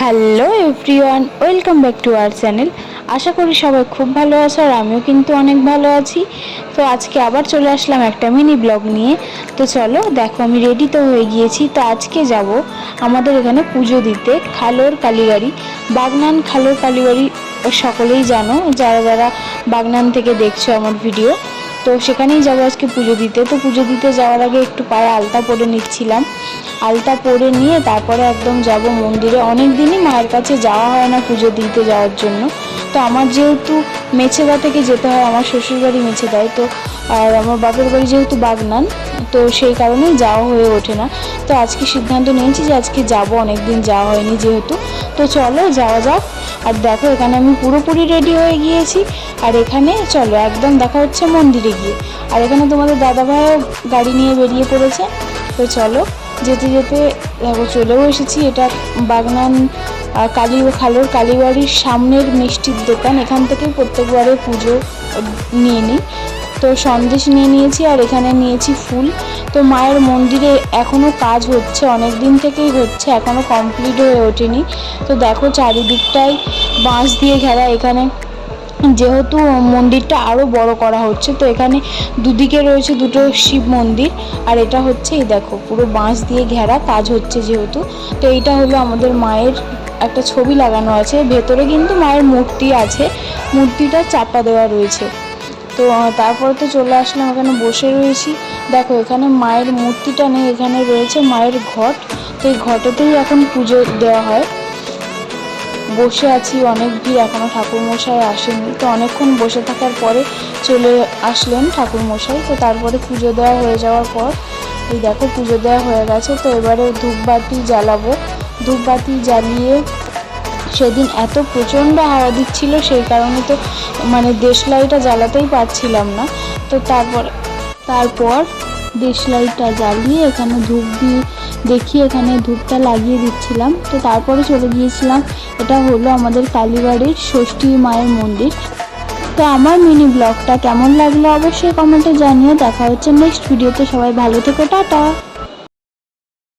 Hello everyone, welcome back to our channel. আশা করি সবাই খুব ভালো আছো আর আমিও কিন্তু অনেক ভালো আছি। তো আজকে আবার চলে আসলাম একটা মিনি ব্লগ নিয়ে। তো চলো দেখো, আমি রেডি তো হয়ে গিয়েছি। তো আজকে যাব আমাদের এখানে পুজো দিতে খালোর কালীবাড়ি। বাগনান খালোর কালীবাড়ি সকলেই জানো, যারা যারা বাগনান থেকে দেখছো আমার ভিডিও। তো সেখানেই যাবো আজকে পুজো দিতে। তো পুজো দিতে যাওয়ার আগে একটু পায়ে আলতা পরে নিচ্ছিলাম। আলতা পরে নিয়ে তারপরে একদম যাব মন্দিরে। অনেক দিনই মায়ের কাছে যাওয়া হয় না পুজো দিতে যাওয়ার জন্য। তো আমার যেহেতু মেছেদা থেকে যেতে হয়, আমার শ্বশুরবাড়ি মেছেদায়, তো আর আমার বাপের বাড়ি যেহেতু বাগনান, তো সেই কারণেই যাওয়া হয়ে ওঠে না। তো আজকে সিদ্ধান্ত নিয়েছি যে আজকে যাব, অনেক দিন যাওয়া হয়নি যেহেতু। তো চলো যাওয়া যাক। আর দেখো এখানে আমি পুরোপুরি রেডি হয়ে গিয়েছি। আর এখানে চলো একদম দেখা হচ্ছে মন্দিরে গিয়ে। আর এখানে তোমাদের দাদাভাইও গাড়ি নিয়ে বেরিয়ে পড়েছে। তো চলো যেতে যেতে দেখো চলেও এসেছি। এটা বাগনান খালোর কালীবাড়ির সামনের মিষ্টির দোকান। এখান থেকে প্রত্যেকবারে পুজো নিয়ে নিই। তো সন্দেশ নিয়ে নিয়েছি আর এখানে নিয়েছি ফুল। তো মায়ের মন্দিরে এখনও কাজ হচ্ছে, অনেক দিন থেকেই হচ্ছে, এখনও কমপ্লিট হয়ে ওঠেনি। তো দেখো চারিদিকটাই বাঁশ দিয়ে ঘেরা। এখানে যেহেতু মন্দিরটা আরও বড় করা হচ্ছে, তো এখানে দুদিকে রয়েছে দুটো শিব মন্দির। আর এটা হচ্ছে এই দেখো পুরো বাঁশ দিয়ে ঘেরা, কাজ হচ্ছে যেহেতু। তো এইটা হলো আমাদের মায়ের একটা ছবি লাগানো আছে, ভেতরে কিন্তু মায়ের মূর্তি আছে, মূর্তিটা চাপা দেওয়া রয়েছে। তো তারপরে তো চলে আসলাম, এখানে বসে রয়েছি। দেখো এখানে মায়ের মূর্তিটা নেই, এখানে রয়েছে মায়ের ঘট। তো এই ঘটেতেই এখন পুজো দেওয়া হয়। বসে আছি, অনেক ভিড়, এখনও ঠাকুরমশাই আসেনি। তো অনেকক্ষণ বসে থাকার পরে চলে আসলেন ঠাকুরমশাই। তো তারপরে পুজো দেওয়া হয়ে যাওয়ার পর এই দেখো পুজো দেওয়া হয়ে গেছে। তো এবারে ধূপবাতি জ্বালাবো। ধূপবাতি জ্বালিয়ে সেদিন এত প্রচণ্ড হাওয়া দিচ্ছিল, সেই কারণে তো মানে দেশলাইটা জ্বালাতেই পারছিলাম না। তো তারপর দেশলাইটা জ্বালিয়ে এখানে ধূপ দিয়ে দেখিয়ে এখানে ধূপটা লাগিয়ে দিচ্ছিলাম। তো তারপরে চলে গিয়েছিলাম, এটা হলো আমাদের কালীবাড়ির ষষ্ঠী মায়ের মন্দির। তো আমার মিনি ব্লগটা কেমন লাগলো অবশ্যই কমেন্টে জানিয়ে। দেখা হচ্ছে নেক্সট ভিডিওতে। সবাই ভালো থেকো, টাটা।